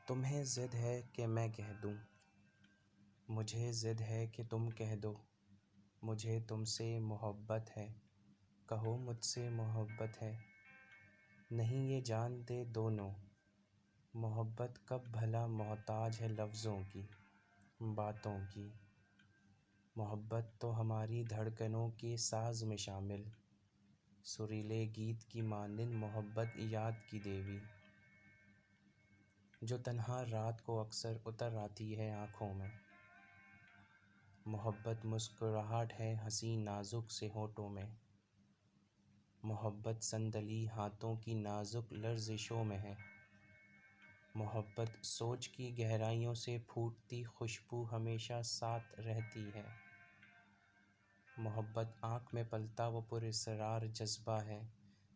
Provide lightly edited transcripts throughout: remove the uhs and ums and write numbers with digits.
تمہیں ضد ہے کہ میں کہہ دوں، مجھے ضد ہے کہ تم کہہ دو، مجھے تم سے محبت ہے، کہو مجھ سے محبت ہے۔ نہیں یہ جانتے دونوں، محبت کب بھلا محتاج ہے لفظوں کی، باتوں کی۔ محبت تو ہماری دھڑکنوں کے ساز میں شامل، سریلے گیت کی مانند محبت یاد کی دیوی، جو تنہا رات کو اکثر اتر آتی ہے آنکھوں میں۔ محبت مسکراہٹ ہے حسیں نازک سے ہونٹوں میں، محبت سندلی ہاتھوں کی نازک لرزشوں میں ہے۔ محبت سوچ کی گہرائیوں سے پھوٹتی خوشبو ہمیشہ ساتھ رہتی ہے۔ محبت آنکھ میں پلتا وہ پراسرار جذبہ ہے،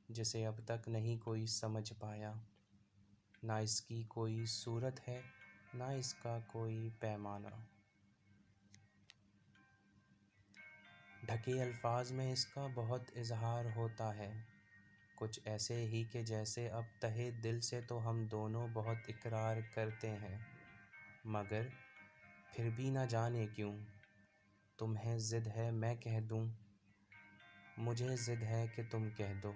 جسے اب تک نہیں کوئی سمجھ پایا، نہ اس کی کوئی صورت ہے نہ اس کا کوئی پیمانہ۔ ڈھکے الفاظ میں اس کا بہت اظہار ہوتا ہے، کچھ ایسے ہی کہ جیسے اب تہہ دل سے تو ہم دونوں بہت اقرار کرتے ہیں، مگر پھر بھی نہ جانے کیوں تمہیں ضد ہے میں کہہ دوں، مجھے ضد ہے کہ تم کہہ دو،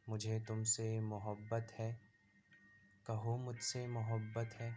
مجھے تم سے محبت ہے، کہو مجھ سے محبت ہے۔